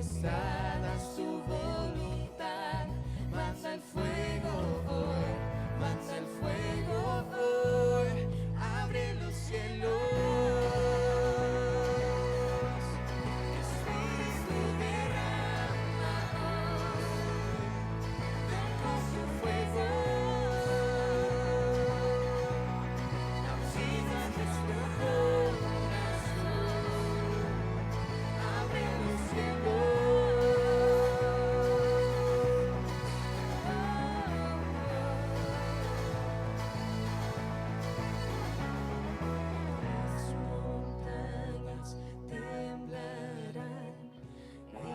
manifestada su voluntad. Manda el fuego hoy, manda el fuego hoy, abre los cielos. Espíritu derrama hoy, ven con su fuego. Cocina nuestro corazón, abre los cielos. Las montañas temblarán y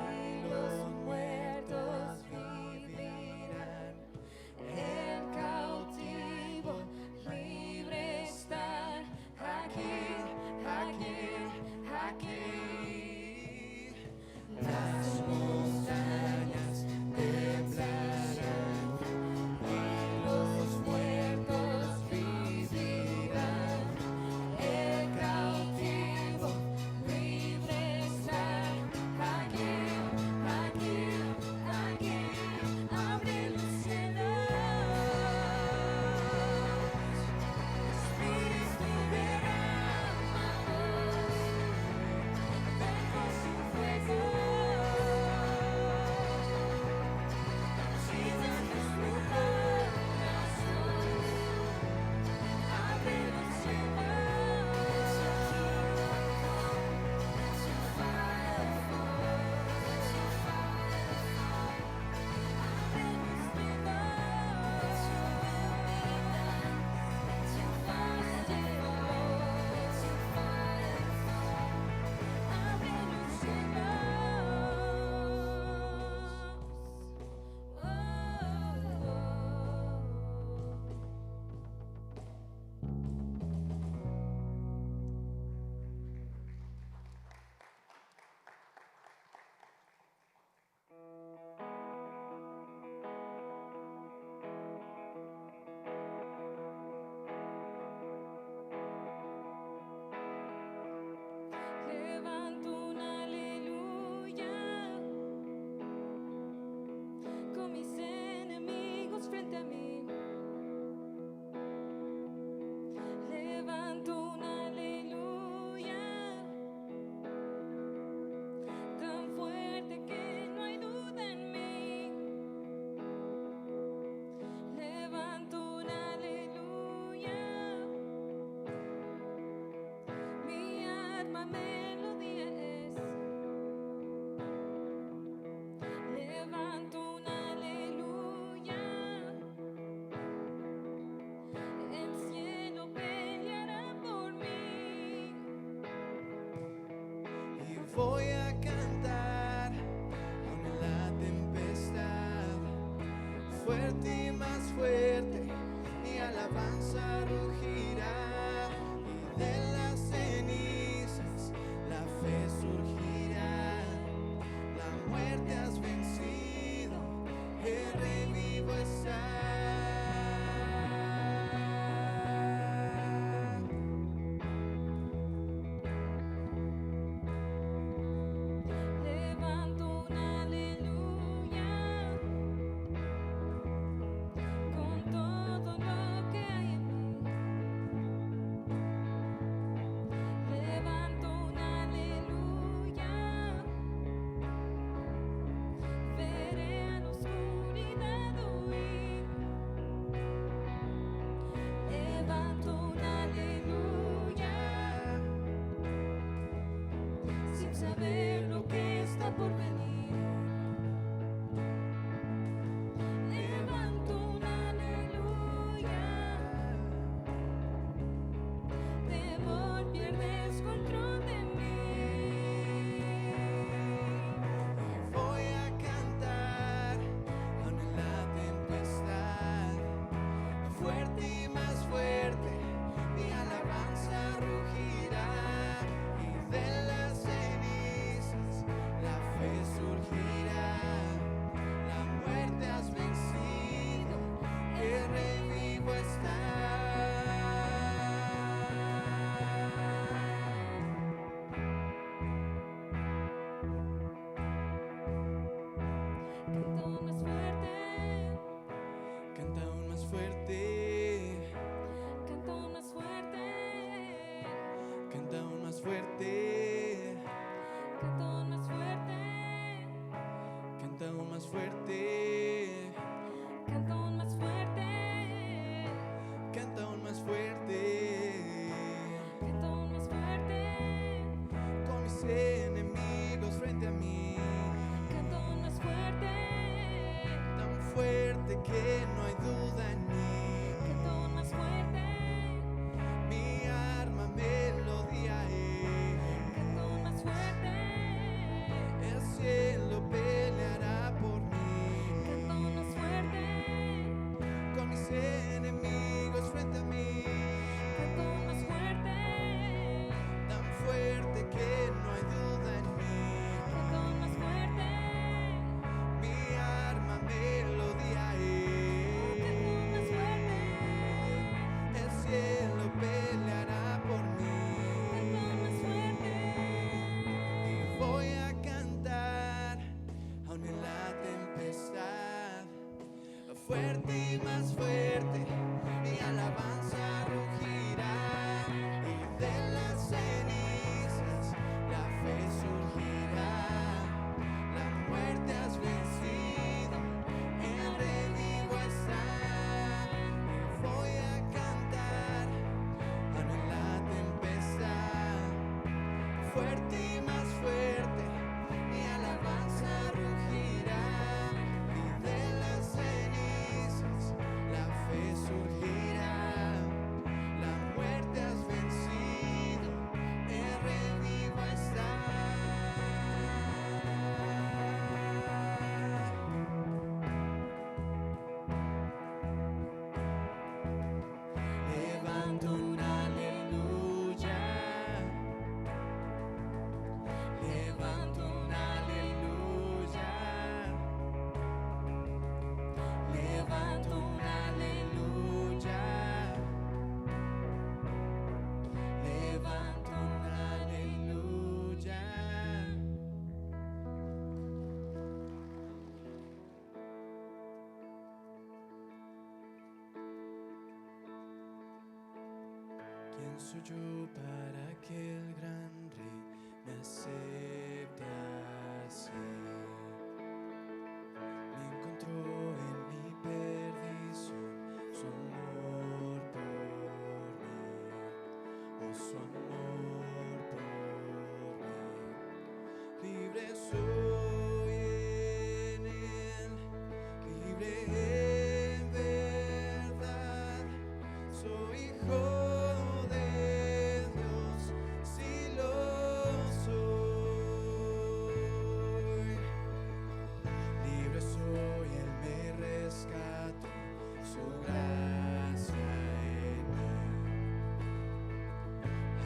los muertos vivirán. El cautivo libre está aquí, aquí, aquí. Las montañas temblarán y los muertos vivirán. El cautivo libre está aquí, aquí, aquí. Abre los cielos. Espíritu derrama hoy, ven con su fuego. Cocina nuestro corazón, abre los cielos. Levanto un aleluya con mis enemigos frente a mí. Levanto un aleluya tan fuerte que no hay duda en mí. Levanto un aleluya, mi alma melodía es. Levanto un aleluya, el cielo peleará por mí. Y voy a cantar aún en la tempestad, fuerte y más fuerte, mi alabanza rugirá. Y de las cenizas la fe surgirá. La muerte has vencido, el rey vivo está. Levanto un aleluya con todo fuerte que no hay duda en mí. Cantón más fuerte, Mi arma, melodía es. cantón más fuerte, El cielo peleará por mí. cantón más fuerte, Con mis enemigos frente a mí. cantón más fuerte, Tan fuerte que no hay duda en mí. cantón más fuerte, Mi arma, melodía cantón más fuerte, es. El cielo peleará por mí. cantón más fuerte. Y voy a cantar aún en la tempestad. Fuerte y más fuerte, mi alabanza rugirá. Y de las cenizas la fe surgirá. La muerte has vencido, el revivo está. Y voy a cantar aún en la tempestad. Fuerte y más fuerte, mi alabanza rugirá. Y de las cenizas la fe surgirá. La muerte has vencido, el revivo está. Levanto un aleluya. Levanto un aleluya. Levanto un aleluya. Levanto un aleluya. ¿Quién soy yo para que el gran rey me acepte así? Me encontró en mi perdición, su amor por mí, oh su amor por mí. Libre soy en él, libre en verdad, soy hijo de Dios, si lo soy. Libre soy, Él me rescató, su gracia en mí.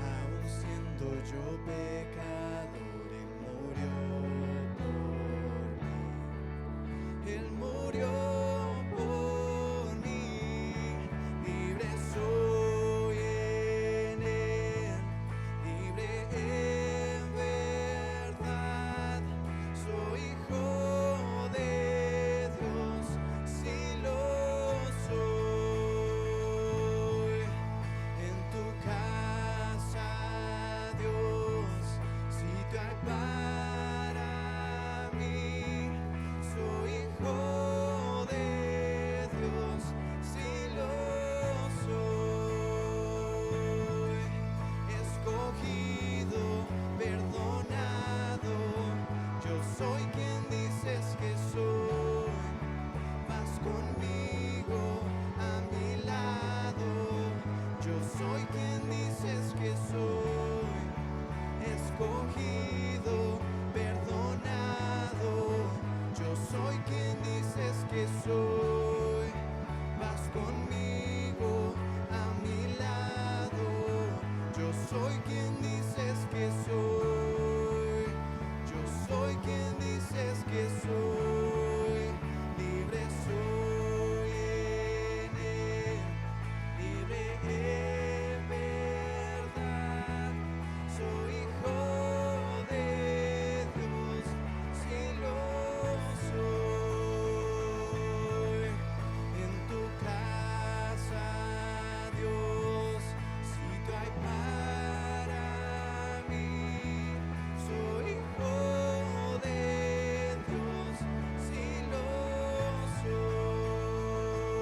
Aun siendo yo pecador, Él murió por mí. Él murió por mí. Libre soy en Él, libre en verdad. Soy hijo de Dios, si lo soy. En tu casa, Dios, sitio hay para mí. Soy hijo de Dios, si lo soy. Escogido, perdonado, yo soy quien dices que soy. Vas conmigo a mi lado, yo soy quien dices que soy. Escogido, perdonado, yo soy quien dices que soy. Vas conmigo a mi lado, yo soy quien dices que soy. Yo soy quien dices que soy. Libre soy en Él, libre en verdad. Soy hijo de Dios, si lo soy. En tu casa, Dios, sitio hay para mí. Soy hijo de Dios, si lo soy.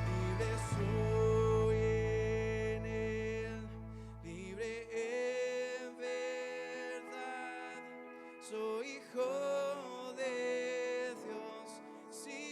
Libre soy en Él, libre en verdad. Soy hijo de Dios, si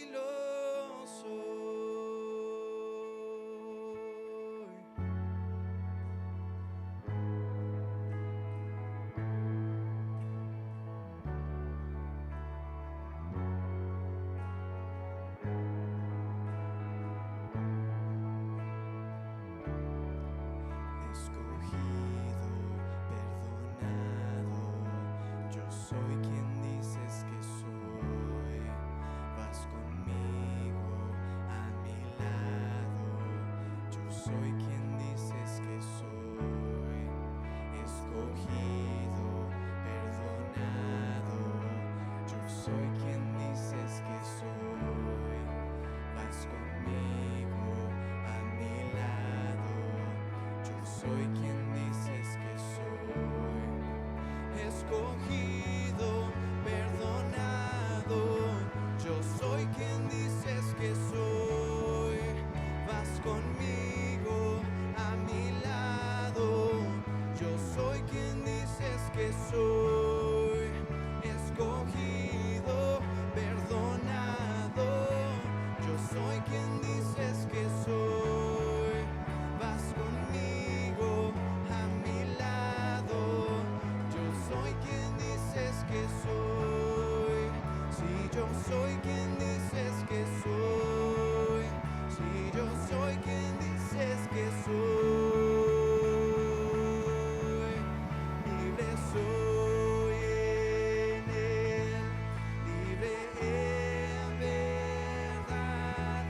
soy quien dices que soy. Escogido, perdonado, yo soy quien dices que soy. Vas conmigo a mi lado, yo soy quien dices que soy. Escogido, perdonado, yo soy quien dices que soy. Vas conmigo a mi lado, yo soy quien dices que soy. Si yo soy quien dices que soy. Si yo soy quien dices que soy. Libre soy en él, libre en verdad.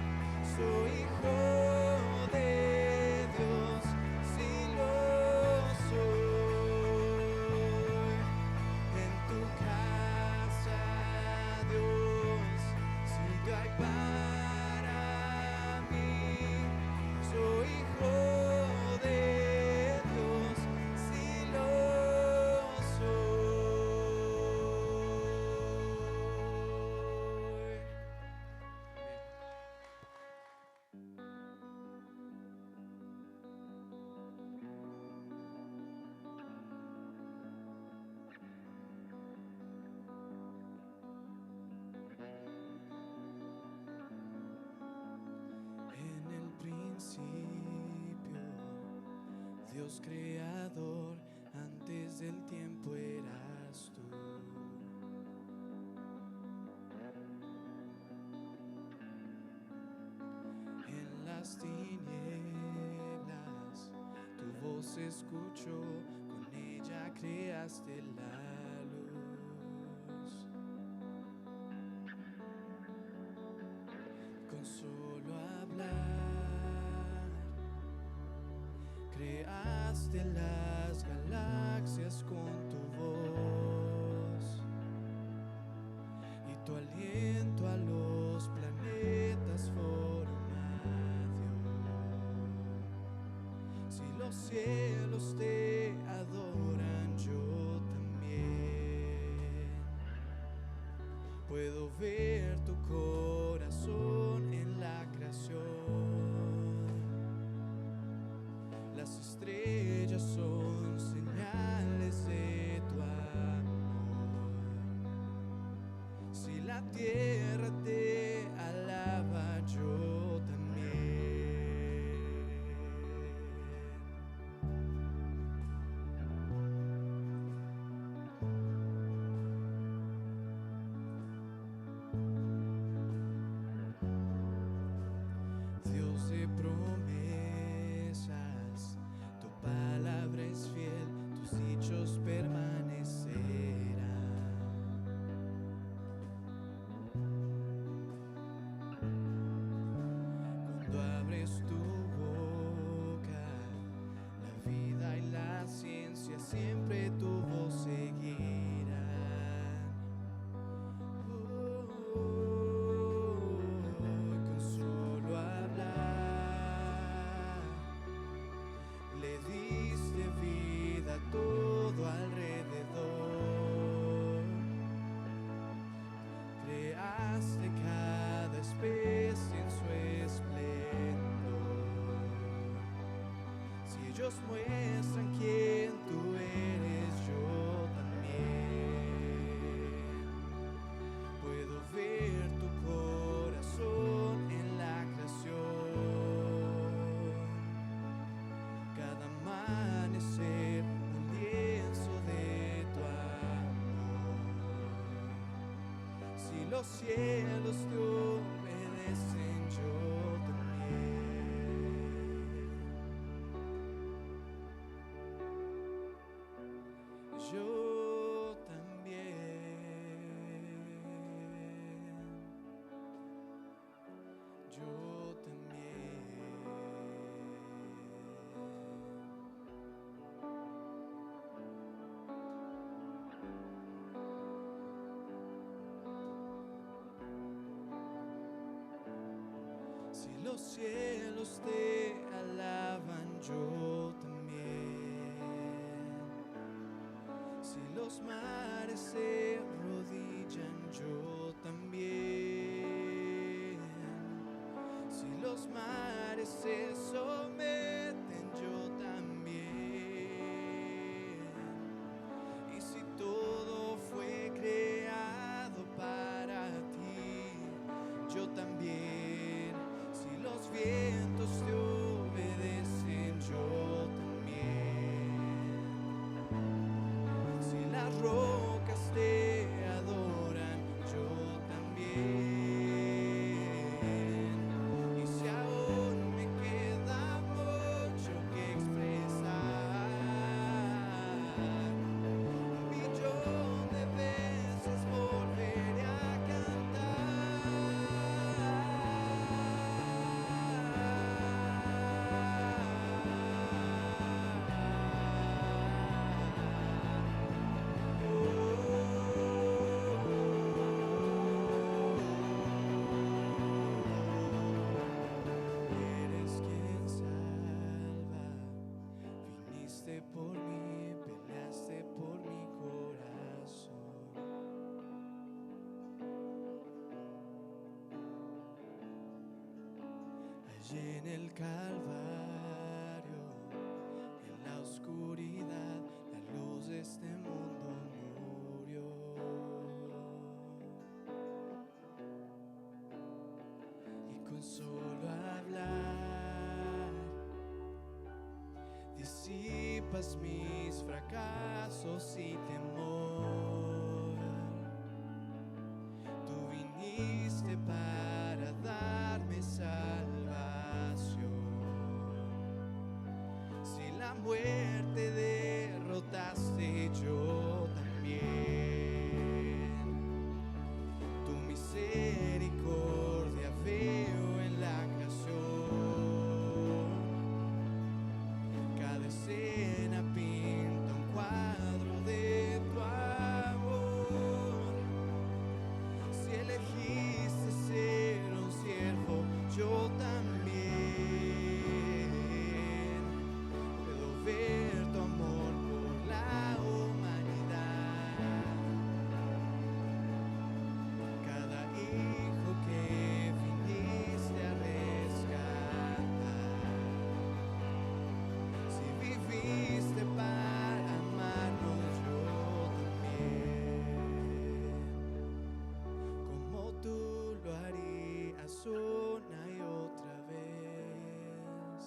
Soy hijo de Dios, si lo soy. En tu casa, Dios, sitio hay para mí. Soy hijo de Dios, si lo soy. En el principio, Dios creador, antes del tiempo eras tú. En las tinieblas, tu voz se escuchó, con ella creaste la luz. Con solo hablar, creaste las galaxias con tu voz, y tu aliento a los planetas formó. Si los cielos te adoran, yo también puedo ver tu corazón en la creación. Las estrellas son señales de tu amor. Si la tierra te alaba, yo también. Dios de promesas, tu palabra es fiel, tus dichos permanecerán. Cuando abres tu boca, la vida y la ciencia siempre tu voz seguirán. Con solo hablar, le diste vida a todo alrededor. Creaste cada especie en su esplendor. Si ellos muestran quién tú eres, yo también puedo ver tu corazón en la creación. Cada amanecer, un lienzo de tu amor. Si los cielos te obedecen, yo también. Yo también. Yo también. Si los cielos te alaban, yo también. los mares se arrodillan, yo también. Si los mares se someten, yo también. Y si todo fue creado para ti, yo también. Si los vientos te obedecen, yo también. Si las rocas te adoran, yo también. Y si aún me queda mucho que expresar, 1.000.000 de veces volveré a Eres quien salva, viniste por mí, peleaste por mi corazón. Allí en el Calvario, en la oscuridad, la luz de este mundo murió. Y con solo hablar disipas mis fracasos y temor. Tú viniste para darme salvación. Si la muerte derrotaste, yo también. Tu misericordia veo en la creación. Cada escena pinta un cuadro de tu amor. Si elegiste ser un siervo, yo también. Puedo ver tu amor por la humanidad. Cada hijo que viniste a rescatar. Si viviste para amarnos, yo también. Como tú lo harías una y otra vez,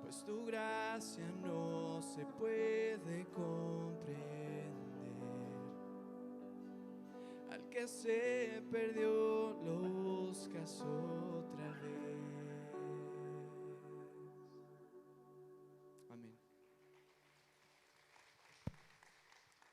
pues tu gracia no se puede comprender. Al que se perdió lo buscas otra vez. Amén.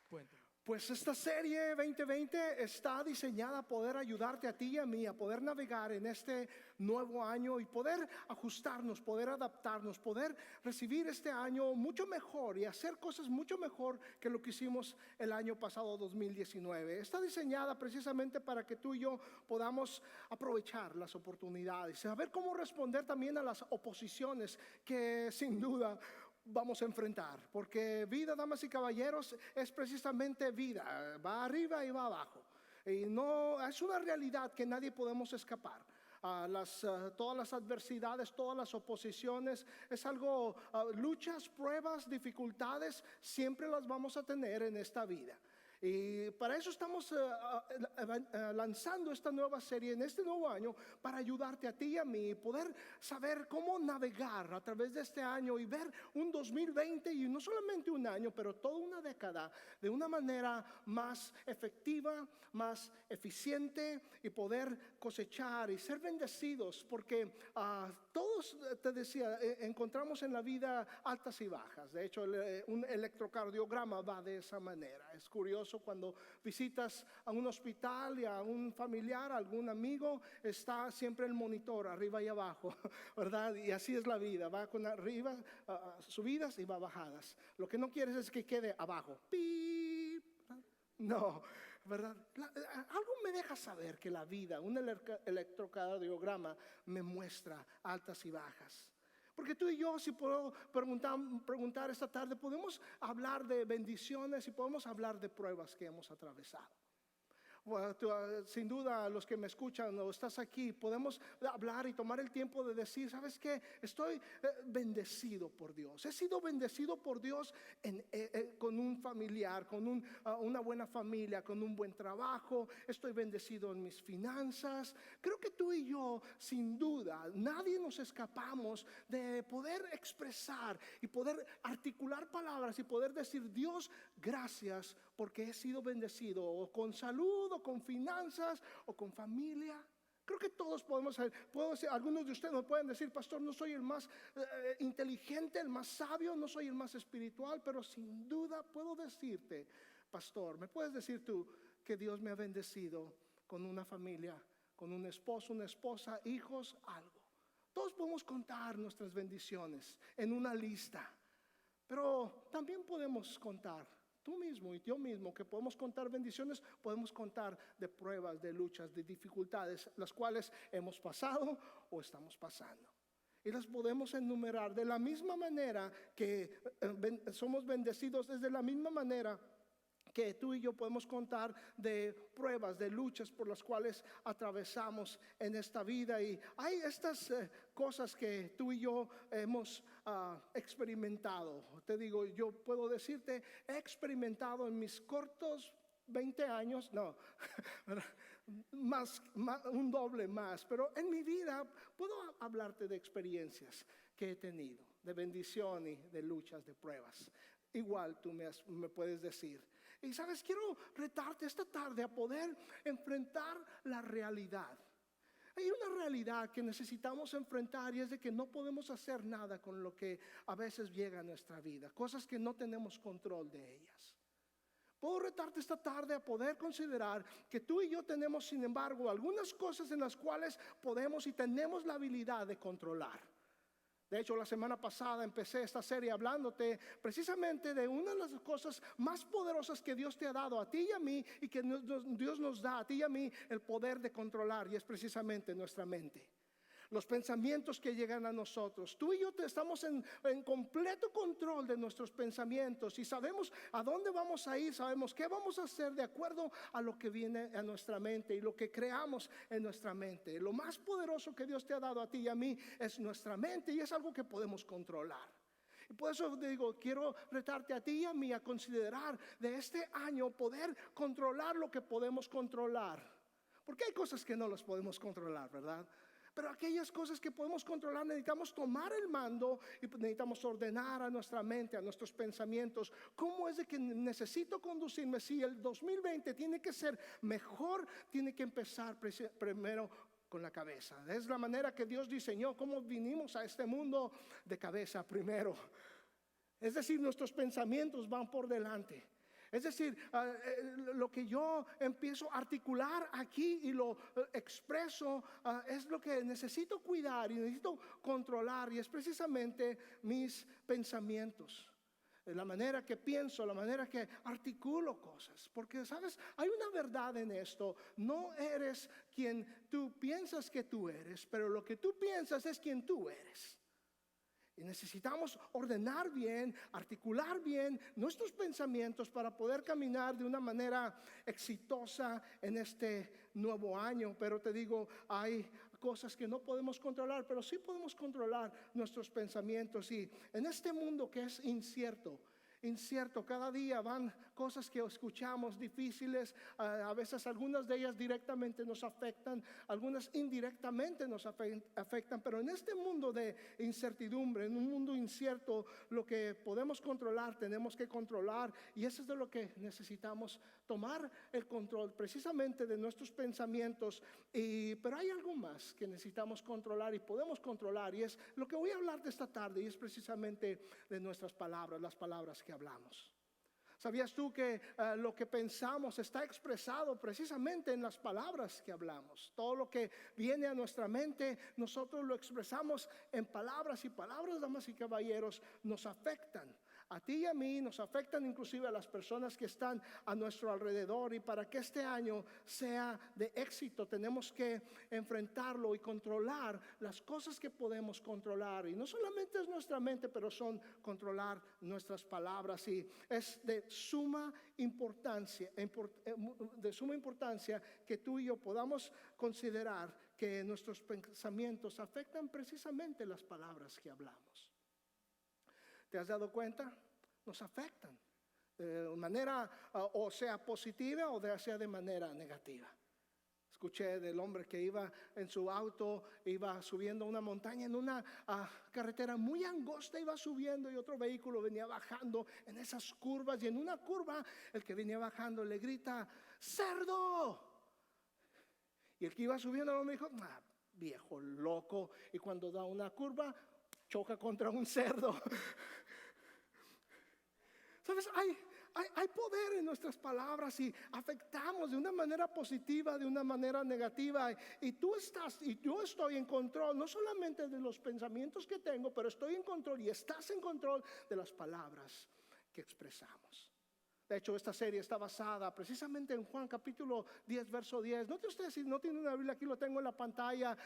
Puente. Pues esta serie 2020 está diseñada a poder ayudarte a ti y a mí a poder navegar en este nuevo año y poder ajustarnos, poder adaptarnos, poder recibir este año mucho mejor y hacer cosas mucho mejor que lo que hicimos el año pasado 2019. Está diseñada precisamente para que tú y yo podamos aprovechar las oportunidades, saber cómo responder también a las oposiciones que sin duda vamos a enfrentar, porque vida, damas y caballeros, es precisamente vida, va arriba y va abajo, y no es una realidad que nadie podemos escapar. Todas las adversidades, todas las oposiciones, es algo, luchas, pruebas, dificultades, siempre las vamos a tener en esta vida. Y para eso estamos lanzando esta nueva serie en este nuevo año, para ayudarte a ti y a mí poder saber cómo navegar a través de este año y ver un 2020 y no solamente un año, pero toda una década de una manera más efectiva, más eficiente, y poder cosechar y ser bendecidos, porque todos, te decía, encontramos en la vida altas y bajas. De hecho, un electrocardiograma va de esa manera. Es curioso cuando visitas a un hospital y a un familiar, a algún amigo, está siempre el monitor arriba y abajo, ¿verdad? Y así es la vida, va con arriba, subidas y va bajadas. Lo que no quieres es que quede abajo. ¡Pip! No, ¿verdad? Algo me deja saber que la vida, un electrocardiograma, me muestra altas y bajas. Porque tú y yo, si puedo preguntar esta tarde, podemos hablar de bendiciones y podemos hablar de pruebas que hemos atravesado. Bueno, sin duda, los que me escuchan o estás aquí, podemos hablar y tomar el tiempo de decir, ¿sabes qué? Estoy bendecido por Dios. He sido bendecido por Dios con un familiar, con una buena familia, con un buen trabajo. Estoy bendecido en mis finanzas. Creo que tú y yo, sin duda, nadie nos escapamos de poder expresar y poder articular palabras y poder decir, Dios, gracias porque he sido bendecido o con salud o con finanzas o con familia. Creo que todos podemos decir, algunos de ustedes me pueden decir, pastor, no soy el más inteligente, el más sabio, no soy el más espiritual, pero sin duda puedo decirte, pastor, me puedes decir tú que Dios me ha bendecido con una familia, con un esposo, una esposa, hijos, algo. Todos podemos contar nuestras bendiciones en una lista, pero también podemos contar, tú mismo y yo mismo, que podemos contar bendiciones, podemos contar de pruebas, de luchas, de dificultades, las cuales hemos pasado o estamos pasando. Y las podemos enumerar de la misma manera que somos bendecidos, es de la misma manera que tú y yo podemos contar de pruebas, de luchas por las cuales atravesamos en esta vida. Y hay estas cosas que tú y yo hemos experimentado. Te digo, yo puedo decirte, he experimentado en mis cortos 20 años, no, más, un doble más, pero en mi vida puedo hablarte de experiencias que he tenido, de bendición y de luchas, de pruebas. Igual tú me puedes decir. Y sabes, quiero retarte esta tarde a poder enfrentar la realidad. Hay una realidad que necesitamos enfrentar y es de que no podemos hacer nada con lo que a veces llega a nuestra vida, cosas que no tenemos control de ellas. Puedo retarte esta tarde a poder considerar que tú y yo tenemos, sin embargo, algunas cosas en las cuales podemos y tenemos la habilidad de controlar. De hecho, la semana pasada empecé esta serie hablándote precisamente de una de las cosas más poderosas que Dios te ha dado a ti y a mí, y que Dios nos da a ti y a mí el poder de controlar, y es precisamente nuestra mente. Los pensamientos que llegan a nosotros. Tú y yo estamos en completo control de nuestros pensamientos y sabemos a dónde vamos a ir, sabemos qué vamos a hacer de acuerdo a lo que viene a nuestra mente y lo que creamos en nuestra mente. Lo más poderoso que Dios te ha dado a ti y a mí es nuestra mente, y es algo que podemos controlar. Y por eso digo, quiero retarte a ti y a mí a considerar de este año poder controlar lo que podemos controlar. Porque hay cosas que no las podemos controlar, ¿verdad? Pero aquellas cosas que podemos controlar, necesitamos tomar el mando y necesitamos ordenar a nuestra mente, a nuestros pensamientos. ¿Cómo es de que necesito conducirme? Si el 2020 tiene que ser mejor, tiene que empezar primero con la cabeza. Es la manera que Dios diseñó, cómo vinimos a este mundo de cabeza primero. Es decir, nuestros pensamientos van por delante. Es decir, lo que yo empiezo a articular aquí y lo expreso es lo que necesito cuidar y necesito controlar, y es precisamente mis pensamientos. La manera que pienso, la manera que articulo cosas. Porque, ¿sabes? Hay una verdad en esto. No eres quien tú piensas que tú eres, pero lo que tú piensas es quien tú eres. Y necesitamos ordenar bien, articular bien nuestros pensamientos para poder caminar de una manera exitosa en este nuevo año. Pero te digo, hay cosas que no podemos controlar, pero sí podemos controlar nuestros pensamientos. Y en este mundo que es incierto, cada día van cosas que escuchamos difíciles, a veces algunas de ellas directamente nos afectan, algunas indirectamente nos afectan, pero en este mundo de incertidumbre, en un mundo incierto, lo que podemos controlar, tenemos que controlar, y eso es de lo que necesitamos tomar el control, precisamente de nuestros pensamientos. Pero hay algo más que necesitamos controlar y podemos controlar, y es lo que voy a hablar de esta tarde, y es precisamente de nuestras palabras, las palabras que hablamos. ¿Sabías tú que lo que pensamos está expresado precisamente en las palabras que hablamos? Todo lo que viene a nuestra mente, nosotros lo expresamos en palabras, y palabras, damas y caballeros, nos afectan. A ti y a mí nos afectan, inclusive a las personas que están a nuestro alrededor. Y para que este año sea de éxito, tenemos que enfrentarlo y controlar las cosas que podemos controlar. Y no solamente es nuestra mente, pero son controlar nuestras palabras. Y es de suma importancia que tú y yo podamos considerar que nuestros pensamientos afectan precisamente las palabras que hablamos. ¿Te has dado cuenta? Nos afectan de manera o sea positiva o sea de manera negativa. Escuché del hombre que iba en su auto, iba subiendo una montaña en una carretera muy angosta, iba subiendo y otro vehículo venía bajando en esas curvas. Y en una curva el que venía bajando le grita: ¡cerdo! Y el que iba subiendo me dijo: viejo loco. Y cuando da una curva, choca contra un cerdo. ¿Sabes? Hay poder en nuestras palabras y afectamos de una manera positiva, de una manera negativa. Y tú estás y yo estoy en control, no solamente de los pensamientos que tengo, pero estoy en control y estás en control de las palabras que expresamos. De hecho, esta serie está basada precisamente en Juan capítulo 10, verso 10. Note usted, si no tiene una Biblia, aquí lo tengo en la pantalla.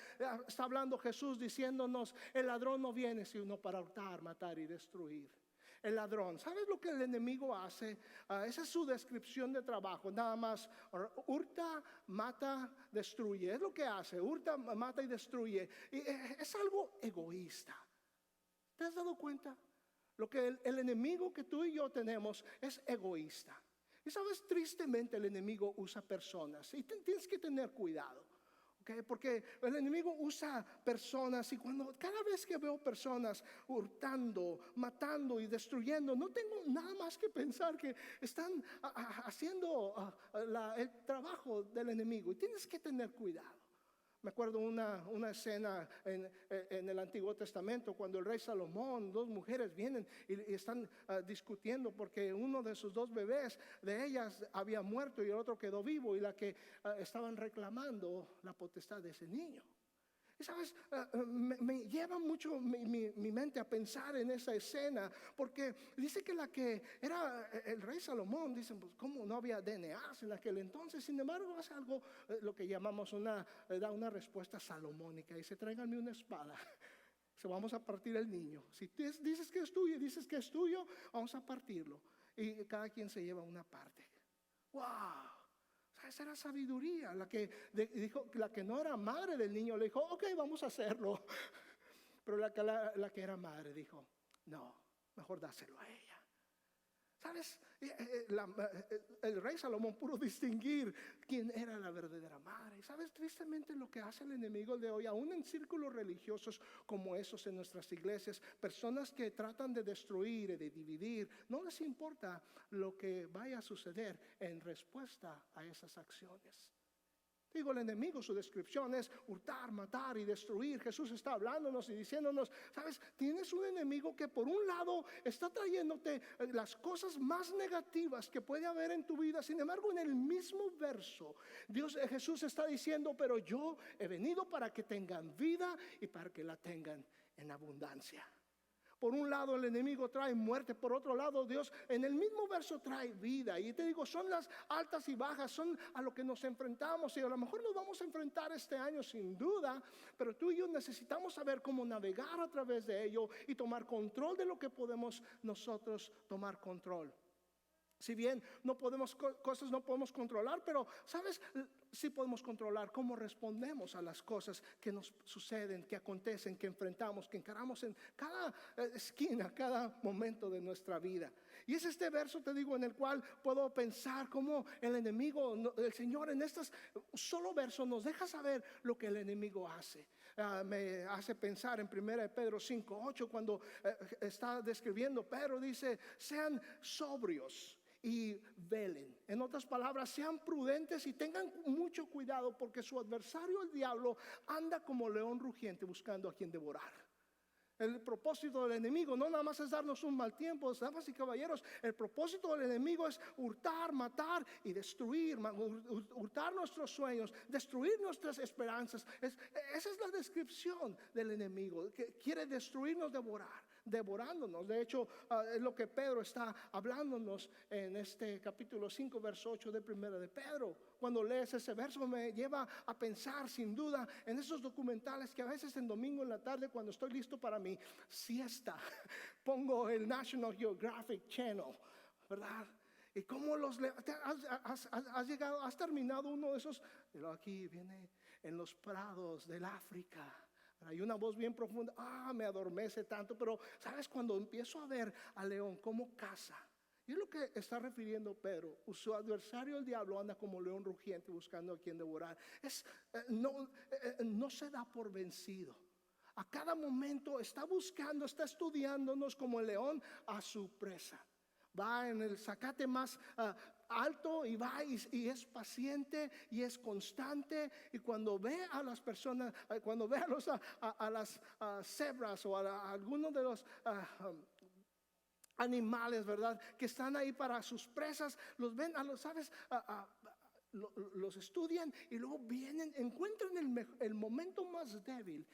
Está hablando Jesús diciéndonos: el ladrón no viene sino para hurtar, matar y destruir. El ladrón, ¿sabes lo que el enemigo hace? Esa es su descripción de trabajo. Nada más hurta, mata, destruye. Es lo que hace: hurta, mata y destruye. Y es algo egoísta. ¿Te has dado cuenta? Lo que el enemigo que tú y yo tenemos es egoísta. Y sabes, tristemente el enemigo usa personas. Y tienes que tener cuidado. Okay, porque el enemigo usa personas, y cada vez que veo personas hurtando, matando y destruyendo, no tengo nada más que pensar que están haciendo el trabajo del enemigo. Y tienes que tener cuidado. Me acuerdo una escena en el Antiguo Testamento, cuando el rey Salomón, dos mujeres vienen y están discutiendo porque uno de sus dos bebés de ellas había muerto y el otro quedó vivo, y la que estaban reclamando la potestad de ese niño. Y sabes, me lleva mucho mi mente a pensar en esa escena, porque dice que la que era el rey Salomón, dicen, pues cómo no había DNA en aquel entonces. Sin embargo, hace algo, lo que llamamos da una respuesta salomónica, y dice: tráiganme una espada, se vamos a partir el niño. Si dices que es tuyo y dices que es tuyo, vamos a partirlo, y cada quien se lleva una parte. ¡Wow! Esa era sabiduría. La que dijo, la que no era madre del niño, le dijo: ok, vamos a hacerlo. Pero la que era madre dijo: no, mejor dáselo a ella. ¿Sabes? El rey Salomón pudo distinguir quién era la verdadera madre. ¿Sabes? Tristemente lo que hace el enemigo de hoy, aún en círculos religiosos como esos en nuestras iglesias, personas que tratan de destruir y de dividir, no les importa lo que vaya a suceder en respuesta a esas acciones. Digo, el enemigo, su descripción es hurtar, matar y destruir. Jesús está hablándonos y diciéndonos: sabes, tienes un enemigo que por un lado está trayéndote las cosas más negativas que puede haber en tu vida. Sin embargo, en el mismo verso, Jesús está diciendo: pero yo he venido para que tengan vida y para que la tengan en abundancia. Por un lado el enemigo trae muerte, por otro lado Dios en el mismo verso trae vida. Y te digo, son las altas y bajas, son a lo que nos enfrentamos, y a lo mejor nos vamos a enfrentar este año sin duda, pero tú y yo necesitamos saber cómo navegar a través de ello y tomar control de lo que podemos nosotros tomar control. Si bien no podemos controlar, pero ¿sabes? Sí podemos controlar cómo respondemos a las cosas que nos suceden, que acontecen, que enfrentamos, que encaramos en cada esquina, cada momento de nuestra vida. Y es este verso, te digo, en el cual puedo pensar cómo el enemigo, el Señor en estos solo versos nos deja saber lo que el enemigo hace. Me hace pensar en 1 Pedro 5:8, cuando está describiendo, Pedro dice: sean sobrios y velen. En otras palabras, sean prudentes y tengan mucho cuidado, porque su adversario, el diablo, anda como león rugiente buscando a quien devorar. El propósito del enemigo no nada más es darnos un mal tiempo, damas y caballeros. El propósito del enemigo es hurtar, matar y destruir, hurtar nuestros sueños, destruir nuestras esperanzas. Esa es la descripción del enemigo, que quiere destruirnos, devorándonos. De hecho, es lo que Pedro está hablándonos en este capítulo 5, verso 8 de Primera de Pedro. Cuando lees ese verso me lleva a pensar sin duda en esos documentales que a veces en domingo en la tarde, cuando estoy listo para mi siesta, pongo el National Geographic Channel, ¿verdad? Y cómo has terminado uno de esos. Pero aquí viene en los prados del África. Hay una voz bien profunda, me adormece tanto. Pero ¿sabes? Cuando empiezo a ver al león cómo caza, y es lo que está refiriendo Pedro. Su adversario el diablo anda como león rugiente buscando a quien devorar. No se da por vencido. A cada momento está buscando, está estudiándonos como el león a su presa. Va en el zacate más alto y va y es paciente y es constante. Y cuando ve a las personas, cuando ve a las cebras o a algunos de los animales, ¿verdad? Que están ahí para sus presas, los ven, ¿sabes? Los estudian y luego vienen, encuentran el momento más débil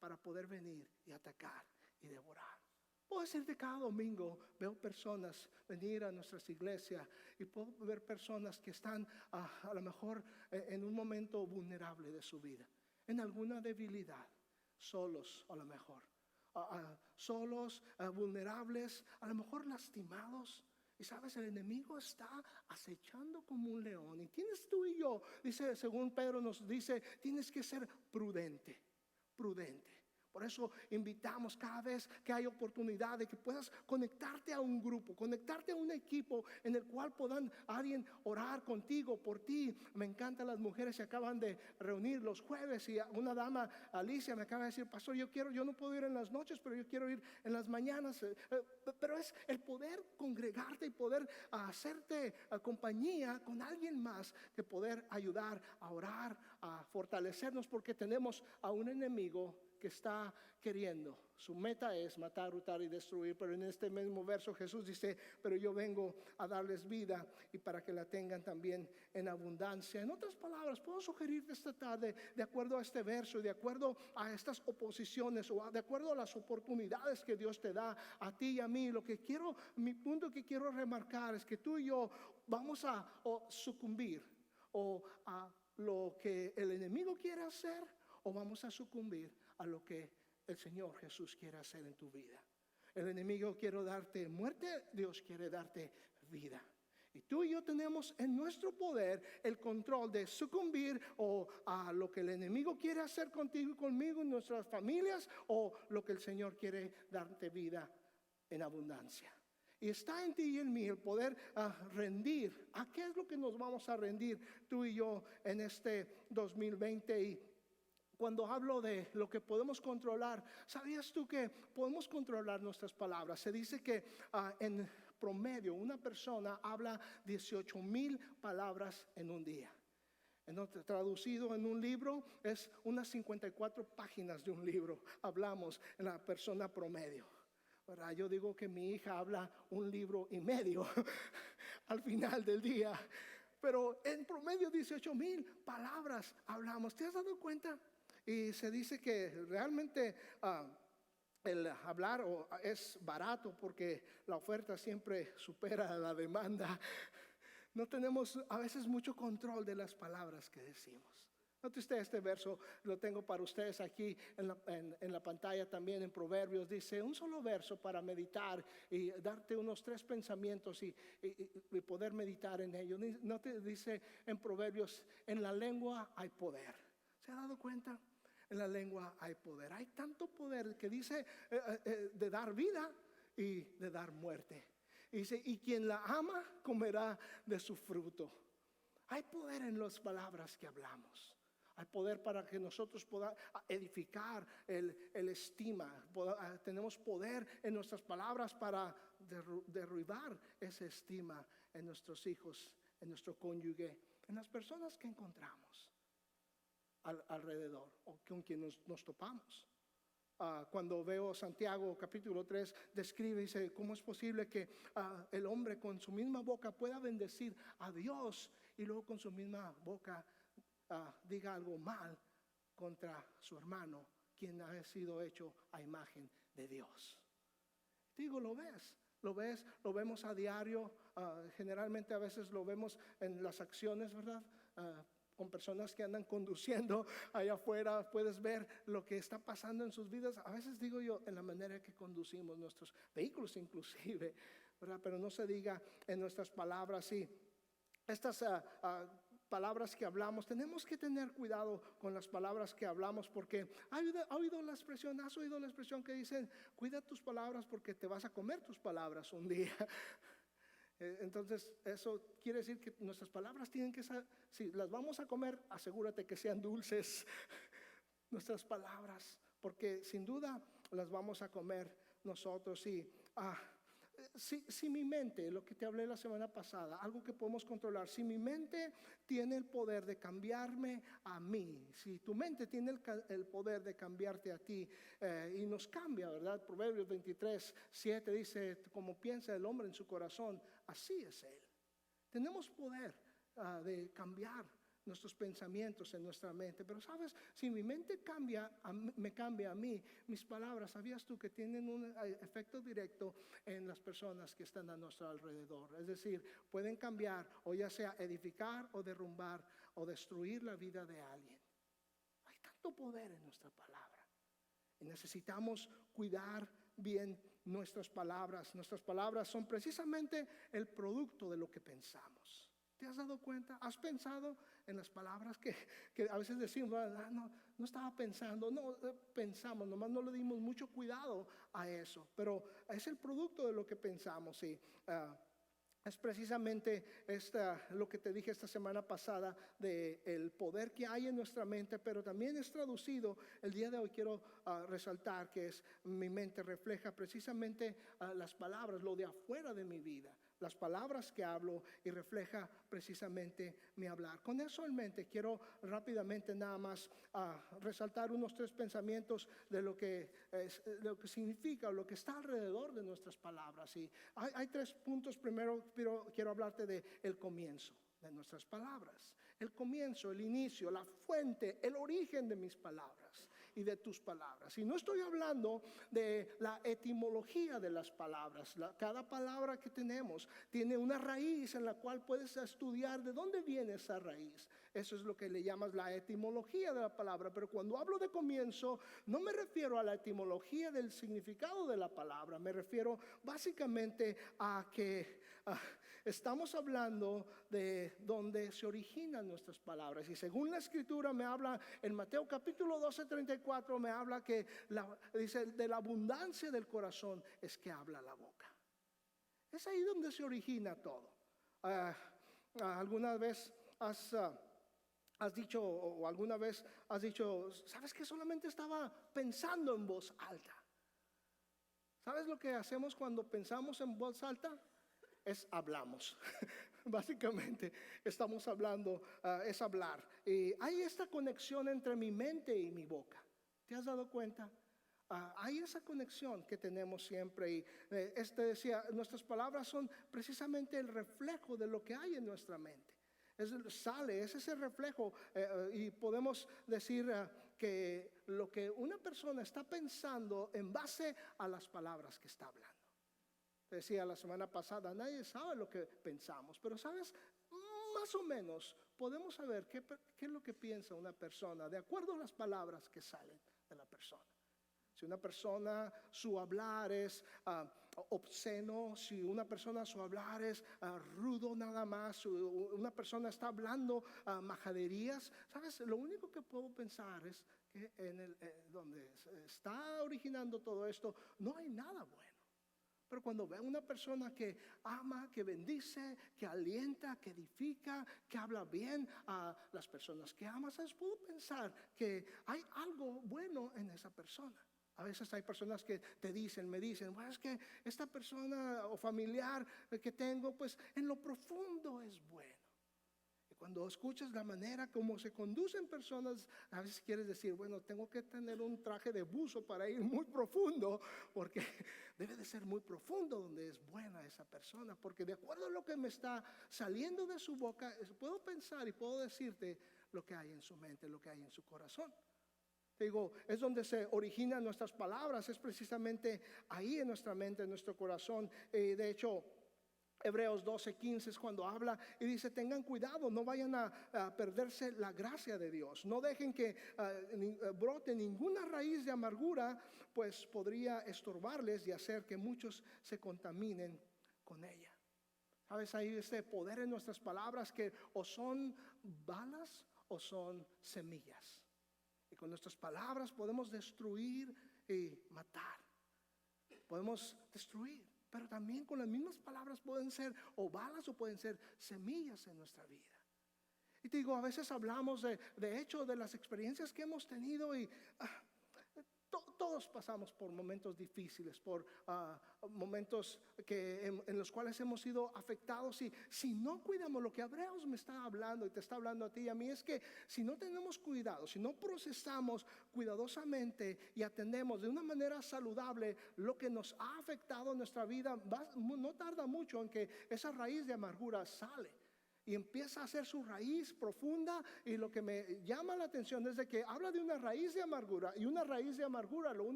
para poder venir y atacar y devorar. Puedo decirte, cada domingo veo personas venir a nuestras iglesias y puedo ver personas que están a lo mejor en un momento vulnerable de su vida, en alguna debilidad, solos a lo mejor. Solos, vulnerables, a lo mejor lastimados. Y sabes, el enemigo está acechando como un león. Y tienes tú y yo, dice, según Pedro nos dice, tienes que ser prudente. Por eso invitamos cada vez que hay oportunidad de que puedas conectarte a un grupo, conectarte a un equipo en el cual puedan alguien orar contigo, por ti. Me encantan las mujeres, se acaban de reunir los jueves y una dama, Alicia, me acaba de decir, pastor, yo no puedo ir en las noches, pero yo quiero ir en las mañanas. Pero es el poder congregarte y poder hacerte compañía con alguien más, que poder ayudar a orar, a fortalecernos, porque tenemos a un enemigo que está queriendo. Su meta es matar, hurtar y destruir. Pero en este mismo verso Jesús dice, pero yo vengo a darles vida y para que la tengan también en abundancia. En otras palabras, puedo sugerirte esta tarde, de acuerdo a este verso y de acuerdo a estas oposiciones o de acuerdo a las oportunidades que Dios te da a ti y a mí, mi punto que quiero remarcar es que tú y yo vamos a sucumbir o a lo que el enemigo quiere hacer, o vamos a sucumbir a lo que el Señor Jesús quiere hacer en tu vida. El enemigo quiere darte muerte, Dios quiere darte vida. Y tú y yo tenemos en nuestro poder el control de sucumbir o a lo que el enemigo quiere hacer contigo y conmigo, en nuestras familias, o lo que el Señor quiere darte vida en abundancia. Y está en ti y en mí el poder rendir. ¿A qué es lo que nos vamos a rendir tú y yo en este 2020? Y cuando hablo de lo que podemos controlar, ¿sabías tú que podemos controlar nuestras palabras? Se dice que en promedio una persona habla 18,000 palabras en un día. Traducido en un libro es unas 54 páginas de un libro. Hablamos en la persona promedio, ¿verdad? Yo digo que mi hija habla un libro y medio al final del día. Pero en promedio 18,000 palabras hablamos. ¿Te has dado cuenta? Y se dice que realmente el hablar es barato porque la oferta siempre supera la demanda. No tenemos a veces mucho control de las palabras que decimos. Note usted este verso, lo tengo para ustedes aquí en la pantalla también, en Proverbios. Dice un solo verso para meditar y darte unos 3 pensamientos y poder meditar en ellos. No te dice en Proverbios, en la lengua hay poder. ¿Se ha dado cuenta? En la lengua hay poder. Hay tanto poder que dice de dar vida y de dar muerte. Y dice, y quien la ama comerá de su fruto. Hay poder en las palabras que hablamos. Hay poder para que nosotros podamos edificar el estima. Tenemos poder en nuestras palabras para derribar esa estima en nuestros hijos, en nuestro cónyuge, en las personas que encontramos alrededor o con quien nos topamos. cuando veo Santiago capítulo 3, describe, dice, ¿cómo es posible que el hombre con su misma boca pueda bendecir a Dios y luego con su misma boca diga algo mal contra su hermano, quien ha sido hecho a imagen de Dios? Digo, lo ves, lo vemos a diario, generalmente a veces lo vemos en las acciones, ¿verdad? Con personas que andan conduciendo allá afuera, puedes ver lo que está pasando en sus vidas. A veces digo yo, en la manera que conducimos nuestros vehículos inclusive, ¿verdad? Pero no se diga en nuestras palabras. Sí, estas palabras que hablamos, tenemos que tener cuidado con las palabras que hablamos, porque has oído la expresión que dicen, cuida tus palabras porque te vas a comer tus palabras un día. Entonces eso quiere decir que nuestras palabras tienen que ser, si las vamos a comer, asegúrate que sean dulces nuestras palabras, porque sin duda las vamos a comer nosotros. Y si mi mente, lo que te hablé la semana pasada, algo que podemos controlar, si mi mente tiene el poder de cambiarme a mí, si tu mente tiene el poder de cambiarte a ti, y nos cambia, ¿verdad? Proverbios 23:7 dice, como piensa el hombre en su corazón, así es él. Tenemos poder de cambiar nuestros pensamientos en nuestra mente. Pero sabes, si mi mente me cambia a mí, mis palabras, ¿sabías tú que tienen un efecto directo en las personas que están a nuestro alrededor? Es decir, pueden cambiar, o ya sea edificar o derrumbar o destruir la vida de alguien. Hay tanto poder en nuestra palabra y necesitamos cuidar bien nuestras palabras. Nuestras palabras son precisamente el producto de lo que pensamos. ¿Te has dado cuenta? ¿Has pensado en las palabras que a veces decimos, no estaba pensando? No, pensamos, nomás no le dimos mucho cuidado a eso. Pero es el producto de lo que pensamos. Y es precisamente lo que te dije esta semana pasada del poder que hay en nuestra mente, pero también es traducido. El día de hoy quiero resaltar que es mi mente refleja precisamente las palabras, lo de afuera de mi vida. Las palabras que hablo y refleja precisamente mi hablar. Con eso en mente quiero rápidamente nada más resaltar unos 3 pensamientos de lo que significa o lo que está alrededor de nuestras palabras. Y hay 3 puntos. Primero quiero hablarte de el comienzo de nuestras palabras. El comienzo, el inicio, la fuente, el origen de mis palabras y de tus palabras. Y no estoy hablando de la etimología de las palabras. Cada palabra que tenemos tiene una raíz en la cual puedes estudiar de dónde viene esa raíz. Eso es lo que le llamas la etimología de la palabra. Pero cuando hablo de comienzo, no me refiero a la etimología del significado de la palabra. Me refiero básicamente a que estamos hablando de donde se originan nuestras palabras. Y según la escritura me habla en Mateo capítulo 12:34, me habla que dice, de la abundancia del corazón es que habla la boca. Es ahí donde se origina todo. ¿Alguna vez has dicho, o alguna vez has dicho, sabes que solamente estaba pensando en voz alta? ¿Sabes lo que hacemos cuando pensamos en voz alta? Hablamos. Básicamente estamos hablando, es hablar. Y hay esta conexión entre mi mente y mi boca. ¿Te has dado cuenta? Hay esa conexión que tenemos siempre. Y decía, nuestras palabras son precisamente el reflejo de lo que hay en nuestra mente. Es ese reflejo. Y podemos decir que lo que una persona está pensando en base a las palabras que está hablando. Decía la semana pasada, nadie sabe lo que pensamos, pero sabes, más o menos podemos saber qué es lo que piensa una persona de acuerdo a las palabras que salen de la persona. Si una persona, su hablar es obsceno, si una persona su hablar es rudo nada más, una persona está hablando majaderías, sabes, lo único que puedo pensar es que donde está originando todo esto no hay nada bueno. Pero cuando veo una persona que ama, que bendice, que alienta, que edifica, que habla bien a las personas que ama, ¿sabes? Puedo pensar que hay algo bueno en esa persona. A veces hay personas que me dicen, bueno, es que esta persona o familiar que tengo, pues en lo profundo es bueno. Cuando escuchas la manera como se conducen personas, a veces quieres decir, bueno, tengo que tener un traje de buzo para ir muy profundo, porque debe de ser muy profundo donde es buena esa persona, porque de acuerdo a lo que me está saliendo de su boca, puedo pensar y puedo decirte lo que hay en su mente, lo que hay en su corazón. Te digo, es donde se originan nuestras palabras, es precisamente ahí en nuestra mente, en nuestro corazón. De hecho, Hebreos 12:15 es cuando habla y dice, tengan cuidado, no vayan a perderse la gracia de Dios. No dejen que brote ninguna raíz de amargura, pues podría estorbarles y hacer que muchos se contaminen con ella. ¿Sabes? Hay este poder en nuestras palabras que o son balas o son semillas. Y con nuestras palabras podemos destruir y matar. Podemos destruir. Pero también con las mismas palabras pueden ser o balas o pueden ser semillas en nuestra vida. Y te digo, a veces hablamos de hecho de las experiencias que hemos tenido y todos pasamos por momentos difíciles, por momentos en los cuales hemos sido afectados. Y si no cuidamos, lo que Hebreos me está hablando y te está hablando a ti y a mí, es que si no tenemos cuidado, si no procesamos cuidadosamente y atendemos de una manera saludable lo que nos ha afectado en nuestra vida, no tarda mucho en que esa raíz de amargura sale y empieza a hacer su raíz profunda. Y lo que me llama la atención es de que habla de una raíz de amargura, y una raíz de amargura lo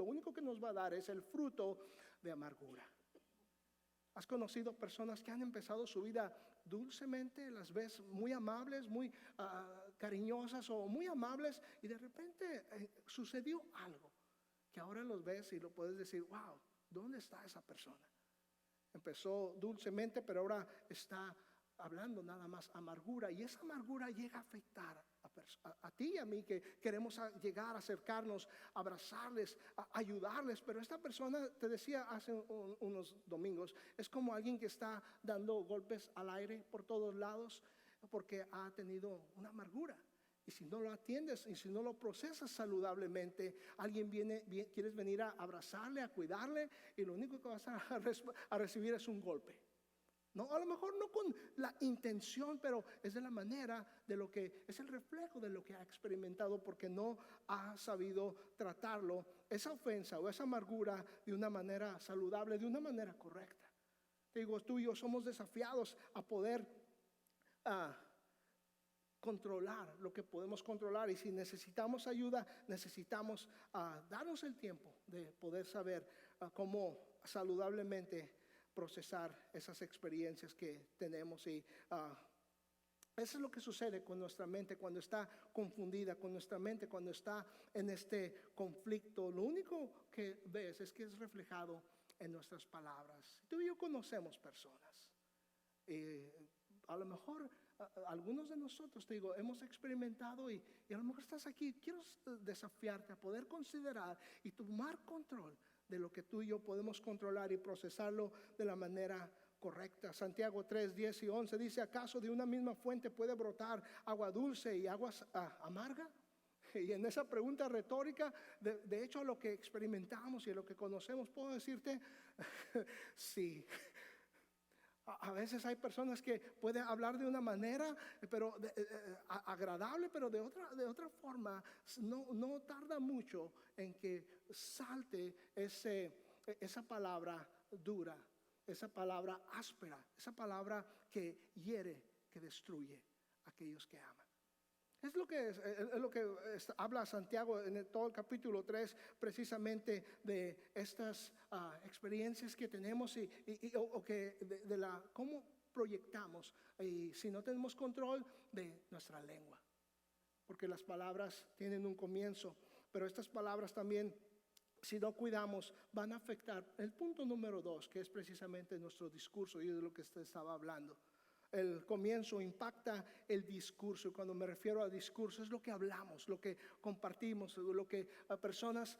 único que nos va a dar es el fruto de amargura. ¿Has conocido personas que han empezado su vida dulcemente? Las ves muy amables, muy cariñosas o muy amables, y de repente sucedió algo que ahora los ves y lo puedes decir, wow, ¿dónde está esa persona? Empezó dulcemente, pero ahora está hablando nada más amargura, y esa amargura llega a afectar a ti y a mí, que queremos llegar a acercarnos, abrazarles, ayudarles. Pero esta persona, te decía hace unos domingos, es como alguien que está dando golpes al aire por todos lados porque ha tenido una amargura. Y si no lo atiendes y si no lo procesas saludablemente, alguien quieres venir a abrazarle, a cuidarle, y lo único que vas a recibir es un golpe. No, a lo mejor no con la intención, pero es de la manera de lo que es el reflejo de lo que ha experimentado, porque no ha sabido tratarlo, esa ofensa o esa amargura, de una manera saludable, de una manera correcta. Te digo, tú y yo somos desafiados a poder controlar lo que podemos controlar, y si necesitamos ayuda, necesitamos darnos el tiempo de poder saber cómo saludablemente procesar esas experiencias que tenemos. Y eso es lo que sucede con nuestra mente cuando está confundida, con nuestra mente cuando está en este conflicto. Lo único que ves es que es reflejado en nuestras palabras. Tú y yo conocemos personas, a lo mejor algunos de nosotros, te digo, hemos experimentado, y a lo mejor estás aquí. Quiero desafiarte a poder considerar y tomar control de lo que tú y yo podemos controlar y procesarlo de la manera correcta. Santiago 3:10 y 11 dice, ¿acaso de una misma fuente puede brotar agua dulce y agua amarga? Y en esa pregunta retórica, de hecho, a lo que experimentamos y a lo que conocemos, puedo decirte, sí. A veces hay personas que pueden hablar de una manera, pero agradable, pero de otra forma. No tarda mucho en que salte esa palabra dura, esa palabra áspera, esa palabra que hiere, que destruye a aquellos que aman. Es lo que habla Santiago en todo el capítulo 3, precisamente de estas experiencias que tenemos o que de cómo proyectamos, y si no tenemos control de nuestra lengua, porque las palabras tienen un comienzo, pero estas palabras también, si no cuidamos, van a afectar el punto número 2, que es precisamente nuestro discurso, y de lo que usted estaba hablando. El comienzo impacta el discurso. Y cuando me refiero a discurso, es lo que hablamos, lo que compartimos, lo que personas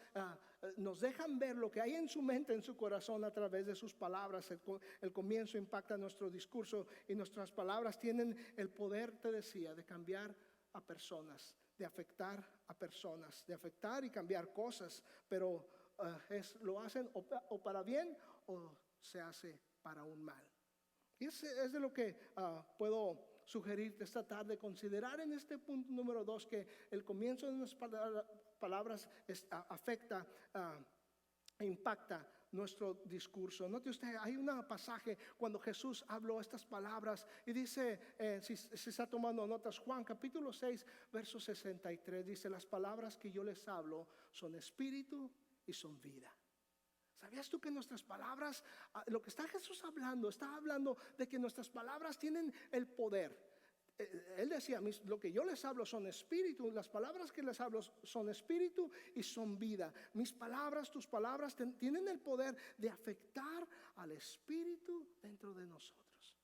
nos dejan ver, lo que hay en su mente, en su corazón, a través de sus palabras. El comienzo impacta nuestro discurso, y nuestras palabras tienen el poder, te decía, de cambiar a personas, de afectar a personas, de afectar y cambiar cosas. Pero lo hacen o para bien, o se hace para un mal. Y es de lo que puedo sugerirte esta tarde considerar en este punto número 2 que el comienzo de unas palabras afecta e impacta nuestro discurso. Note usted, hay un pasaje cuando Jesús habló estas palabras y dice, si está tomando notas, Juan capítulo 6, verso 63, dice: las palabras que yo les hablo son espíritu y son vida. ¿Sabías tú que nuestras palabras, lo que está Jesús hablando, está hablando de que nuestras palabras tienen el poder? Él decía, lo que yo les hablo son espíritu, las palabras que les hablo son espíritu y son vida. Mis palabras, tus palabras tienen el poder de afectar al espíritu dentro de nosotros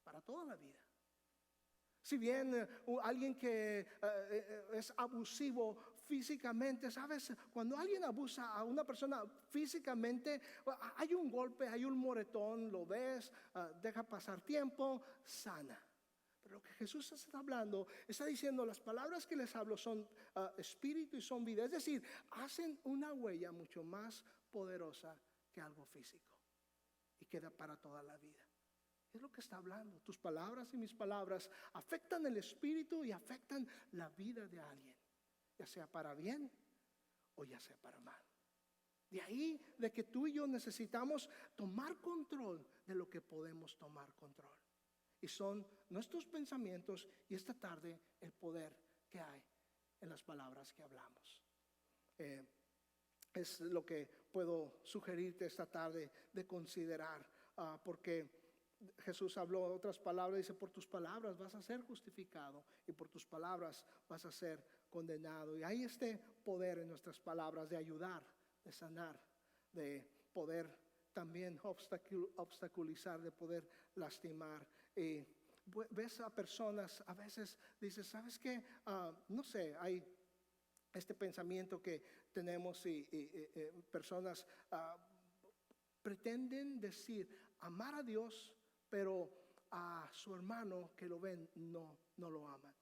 para toda la vida. Si bien alguien que es abusivo físicamente, ¿sabes? Cuando alguien abusa a una persona físicamente, hay un golpe, hay un moretón, lo ves, deja pasar tiempo, sana. Pero lo que Jesús está hablando, está diciendo, las palabras que les hablo son espíritu y son vida. Es decir, hacen una huella mucho más poderosa que algo físico y queda para toda la vida. Es lo que está hablando. Tus palabras y mis palabras afectan el espíritu y afectan la vida de alguien, ya sea para bien o ya sea para mal. De ahí de que tú y yo necesitamos tomar control de lo que podemos tomar control. Y son nuestros pensamientos y esta tarde el poder que hay en las palabras que hablamos. Es lo que puedo sugerirte esta tarde de considerar, porque Jesús habló otras palabras, dice: por tus palabras vas a ser justificado y por tus palabras vas a ser condenado. Y hay este poder en nuestras palabras de ayudar, de sanar, de poder también obstaculizar, de poder lastimar. Y ves a personas, a veces dices, ¿sabes qué? No sé, hay este pensamiento que tenemos y personas pretenden decir amar a Dios, pero a su hermano que lo ven no lo aman.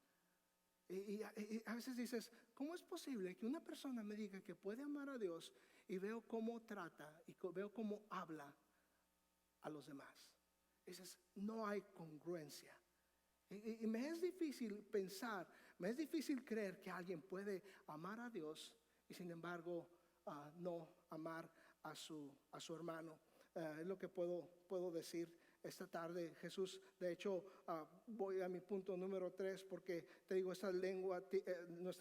Y a veces dices, ¿cómo es posible que una persona me diga que puede amar a Dios y veo cómo trata y veo cómo habla a los demás? Dices, no hay congruencia. Y me es difícil pensar, me es difícil creer que alguien puede amar a Dios y sin embargo no amar a su hermano. Es lo que puedo decir esta tarde. Jesús, de hecho, voy a mi punto número 3, porque te digo, nuestra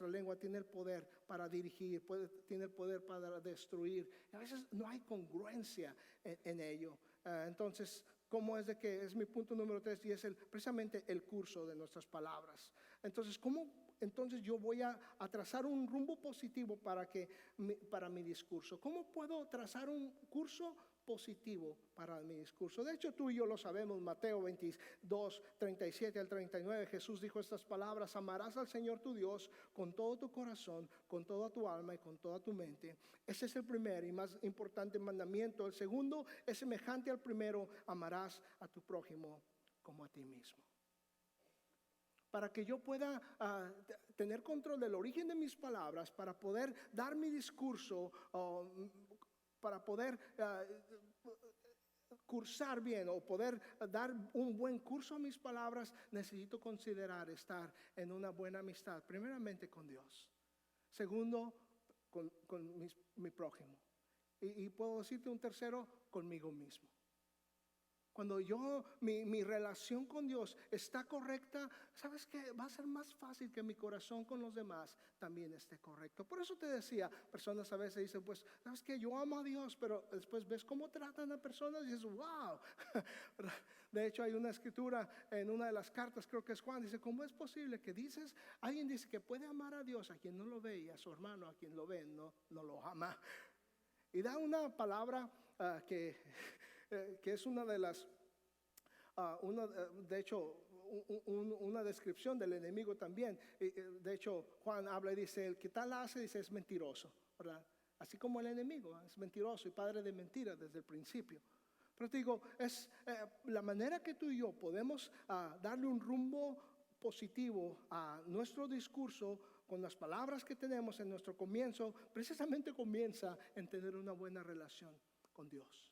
lengua tiene el poder para dirigir, tiene el poder para destruir. Y a veces no hay congruencia en ello. Entonces, ¿cómo es de que es mi punto número 3? Y es precisamente el curso de nuestras palabras. Entonces, entonces yo voy a trazar un rumbo positivo para mi discurso? ¿Cómo puedo trazar un curso positivo para mi discurso? De hecho, tú y yo lo sabemos. Mateo 22, 37 al 39, Jesús dijo estas palabras: amarás al Señor tu Dios con todo tu corazón, con toda tu alma y con toda tu mente. Ese es el primer y más importante mandamiento. El segundo es semejante al primero: amarás a tu prójimo como a ti mismo. Para que yo pueda tener control del origen de mis palabras, para poder dar mi discurso, para poder cursar bien o poder dar un buen curso a mis palabras, necesito considerar estar en una buena amistad, primeramente con Dios, segundo con mi prójimo, y puedo decirte un tercero, conmigo mismo. Cuando mi relación con Dios está correcta, ¿sabes qué? Va a ser más fácil que mi corazón con los demás también esté correcto. Por eso te decía, personas a veces dicen, pues, ¿sabes qué? Yo amo a Dios, pero después ves cómo tratan a personas y dices, wow. De hecho, hay una escritura en una de las cartas, creo que es Juan, dice, ¿cómo es posible que alguien dice que puede amar a Dios a quien no lo ve y a su hermano a quien lo ve no lo ama? Y da una palabra que es una de las, de hecho, una descripción del enemigo también. De hecho, Juan habla y dice, el que tal hace, dice, es mentiroso, ¿verdad? Así como el enemigo es mentiroso y padre de mentiras desde el principio. Pero te digo, es la manera que tú y yo podemos darle un rumbo positivo a nuestro discurso con las palabras que tenemos en nuestro comienzo. Precisamente comienza en tener una buena relación con Dios.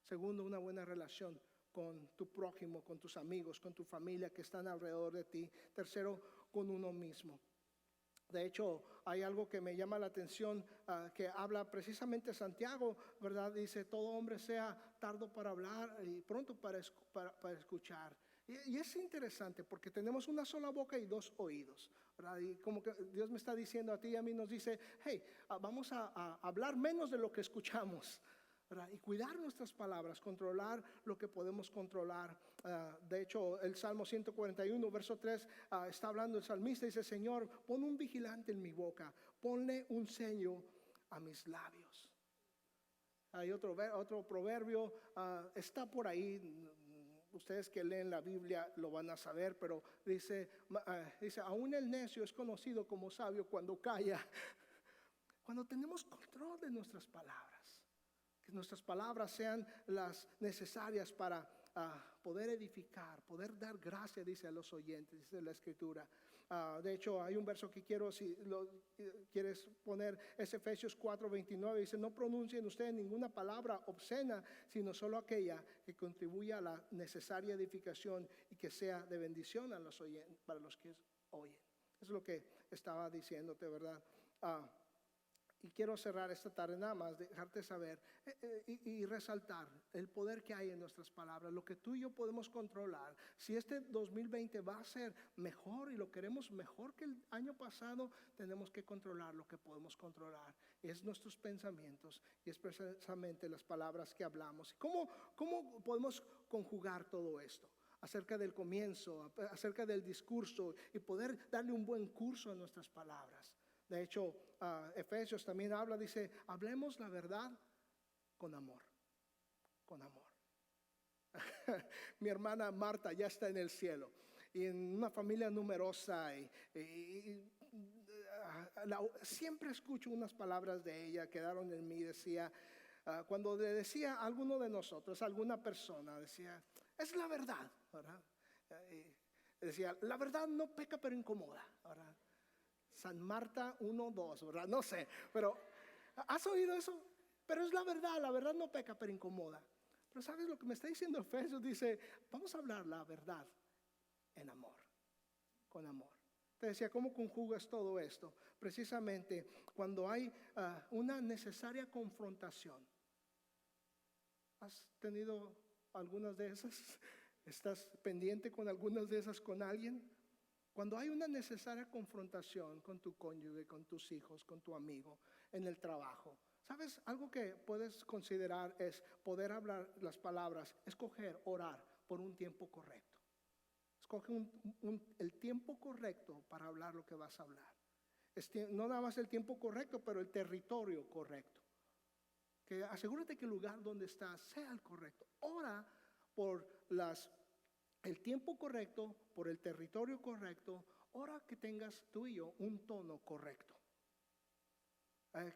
Segundo, una buena relación con tu prójimo, con tus amigos, con tu familia que están alrededor de ti. Tercero, con uno mismo. De hecho, hay algo que me llama la atención, que habla precisamente Santiago, ¿verdad? Dice, todo hombre sea tardo para hablar y pronto para escuchar. Y es interesante porque tenemos una sola boca y dos oídos, ¿verdad? Y como que Dios me está diciendo a ti y a mí, nos dice, hey, vamos a hablar menos de lo que escuchamos, ¿verdad? Y cuidar nuestras palabras, controlar lo que podemos controlar. De hecho, el Salmo 141, verso 3, está hablando el salmista, dice, Señor, pon un vigilante en mi boca, ponle un sello a mis labios. Hay otro proverbio, está por ahí, ustedes que leen la Biblia lo van a saber, pero dice, aún el necio es conocido como sabio cuando calla. Cuando tenemos control de nuestras palabras, que nuestras palabras sean las necesarias para poder edificar, poder dar gracia, dice a los oyentes, dice la Escritura. De hecho, hay un verso que quiero, si lo quieres poner, es Efesios 4:29, dice, no pronuncien ustedes ninguna palabra obscena, sino solo aquella que contribuya a la necesaria edificación y que sea de bendición a los oyentes, para los que oyen. Es lo que estaba diciéndote, ¿verdad? Y quiero cerrar esta tarde nada más, dejarte saber y resaltar el poder que hay en nuestras palabras, lo que tú y yo podemos controlar. Si este 2020 va a ser mejor y lo queremos mejor que el año pasado, tenemos que controlar lo que podemos controlar. Es nuestros pensamientos y es precisamente las palabras que hablamos. ¿Cómo podemos conjugar todo esto? Acerca del comienzo, acerca del discurso y poder darle un buen curso a nuestras palabras. De hecho, Efesios también habla, dice, hablemos la verdad con amor, con amor. Mi hermana Marta ya está en el cielo y en una familia numerosa siempre escucho unas palabras de ella, quedaron en mí, decía, cuando le decía a alguno de nosotros, a alguna persona, decía, es la verdad, ¿verdad? Decía, la verdad no peca pero incomoda, ¿verdad? San Marta 1:2, ¿verdad? No sé, pero ¿has oído eso? Pero es la verdad no peca, pero incomoda. Pero ¿sabes lo que me está diciendo Efesios? Dice, vamos a hablar la verdad en amor, con amor. Te decía, ¿cómo conjugas todo esto? Precisamente cuando hay una necesaria confrontación. ¿Has tenido algunas de esas? ¿Estás pendiente con algunas de esas con alguien? Cuando hay una necesaria confrontación con tu cónyuge, con tus hijos, con tu amigo, en el trabajo, ¿sabes? Algo que puedes considerar es poder hablar las palabras, escoger, orar por un tiempo correcto. Escoge el tiempo correcto para hablar lo que vas a hablar. No nada más el tiempo correcto, pero el territorio correcto. Que asegúrate que el lugar donde estás sea el correcto. Ora por el tiempo correcto, por el territorio correcto. Ora que tengas tú y yo un tono correcto.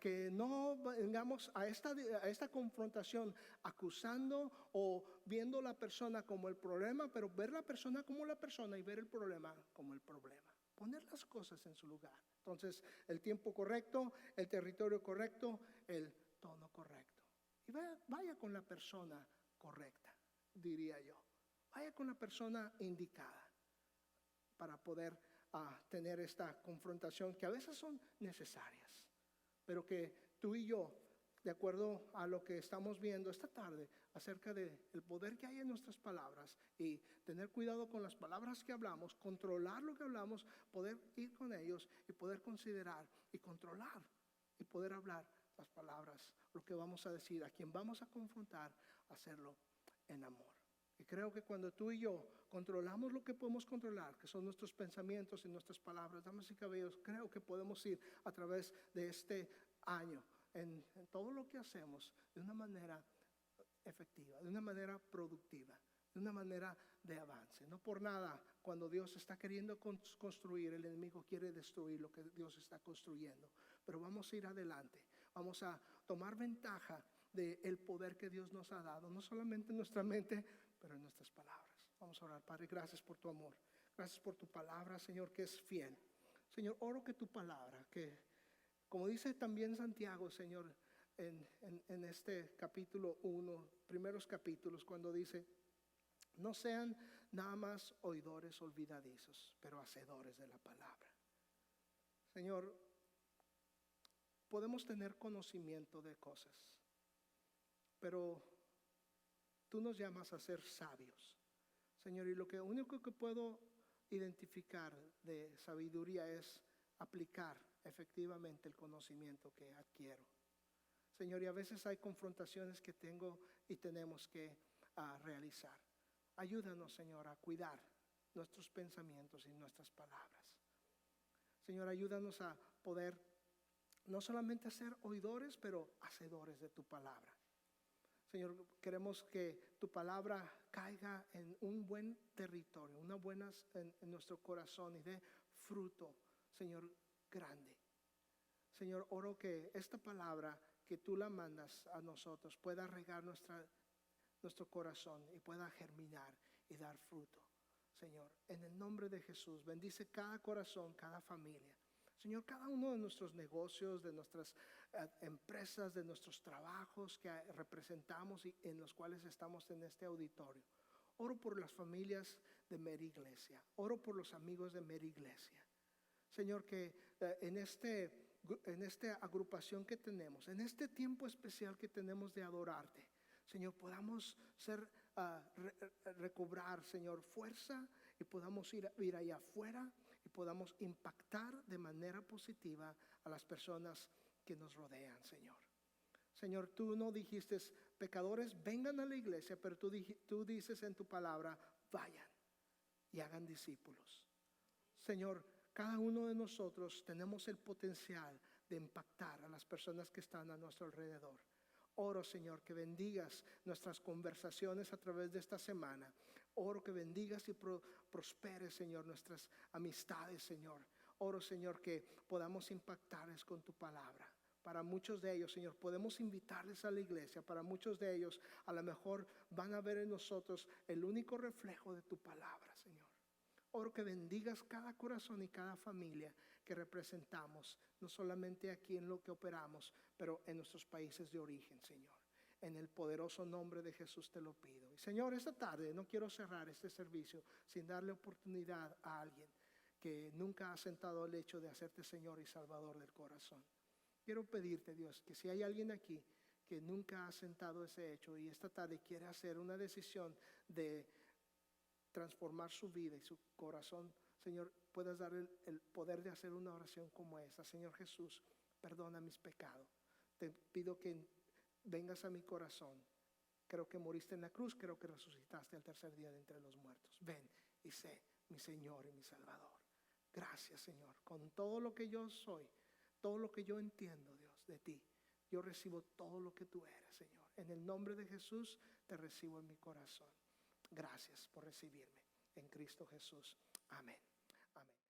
Que no vengamos a esta confrontación acusando o viendo la persona como el problema, pero ver la persona como la persona y ver el problema como el problema. Poner las cosas en su lugar. Entonces, el tiempo correcto, el territorio correcto, el tono correcto. Y vaya con la persona correcta, diría yo. Vaya con la persona indicada para poder tener esta confrontación que a veces son necesarias, pero que tú y yo, de acuerdo a lo que estamos viendo esta tarde acerca del poder que hay en nuestras palabras y tener cuidado con las palabras que hablamos, controlar lo que hablamos, poder ir con ellos y poder considerar y controlar y poder hablar las palabras, lo que vamos a decir, a quien vamos a confrontar, hacerlo en amor. Y creo que cuando tú y yo controlamos lo que podemos controlar, que son nuestros pensamientos y nuestras palabras, damas y caballeros, creo que podemos ir a través de este año en todo lo que hacemos de una manera efectiva, de una manera productiva, de una manera de avance. No por nada, cuando Dios está queriendo construir, el enemigo quiere destruir lo que Dios está construyendo. Pero vamos a ir adelante, vamos a tomar ventaja del poder que Dios nos ha dado, no solamente en nuestra mente, pero en nuestras palabras. Vamos a orar. Padre, gracias por tu amor, gracias por tu palabra, Señor, que es fiel. Señor, oro que tu palabra, que como dice también Santiago, Señor, en este capítulo 1, primeros capítulos, cuando dice no sean nada más oidores olvidadizos, pero hacedores de la palabra. Señor, podemos tener conocimiento de cosas, pero tú nos llamas a ser sabios, Señor, y lo único que puedo identificar de sabiduría es aplicar efectivamente el conocimiento que adquiero. Señor, y a veces hay confrontaciones que tengo y tenemos que realizar. Ayúdanos, Señor, a cuidar nuestros pensamientos y nuestras palabras. Señor, ayúdanos a poder no solamente ser oidores, pero hacedores de tu palabra. Señor, queremos que tu palabra caiga en un buen territorio, en nuestro corazón y dé fruto, Señor, grande. Señor, oro que esta palabra que tú la mandas a nosotros pueda regar nuestro corazón y pueda germinar y dar fruto. Señor, en el nombre de Jesús, bendice cada corazón, cada familia. Señor, cada uno de nuestros negocios, de nuestras empresas, de nuestros trabajos que representamos y en los cuales estamos en este auditorio. Oro por las familias de Mary Iglesia. Oro por los amigos de Mary Iglesia. Señor, que en esta agrupación que tenemos, en este tiempo especial que tenemos de adorarte, Señor, podamos recobrar, Señor, fuerza y podamos ir allá afuera y podamos impactar de manera positiva a las personas que nos rodean, Señor. Señor, tú no dijiste, pecadores, vengan a la iglesia, pero tú dices en tu palabra, vayan y hagan discípulos. Señor, cada uno de nosotros tenemos el potencial de impactar a las personas que están a nuestro alrededor. Oro, Señor, que bendigas nuestras conversaciones a través de esta semana. Oro que bendigas y prosperes, Señor, nuestras amistades, Señor. Oro, Señor, que podamos impactarles con tu palabra. Para muchos de ellos, Señor, podemos invitarles a la iglesia. Para muchos de ellos, a lo mejor van a ver en nosotros el único reflejo de tu palabra, Señor. Oro que bendigas cada corazón y cada familia que representamos, no solamente aquí en lo que operamos, pero en nuestros países de origen, Señor. En el poderoso nombre de Jesús te lo pido. Y Señor, esta tarde no quiero cerrar este servicio sin darle oportunidad a alguien que nunca ha sentado el hecho de hacerte Señor y Salvador del corazón. Quiero pedirte, Dios, que si hay alguien aquí que nunca ha sentado ese hecho y esta tarde quiere hacer una decisión de transformar su vida y su corazón, Señor, puedas dar el poder de hacer una oración como esta. Señor Jesús, perdona mis pecados. Te pido que vengas a mi corazón. Creo que moriste en la cruz, creo que resucitaste al tercer día de entre los muertos. Ven y sé mi Señor y mi Salvador. Gracias, Señor. Con todo lo que yo soy, todo lo que yo entiendo, Dios, de ti, yo recibo todo lo que tú eres, Señor. En el nombre de Jesús te recibo en mi corazón. Gracias por recibirme en Cristo Jesús. Amén. Amén.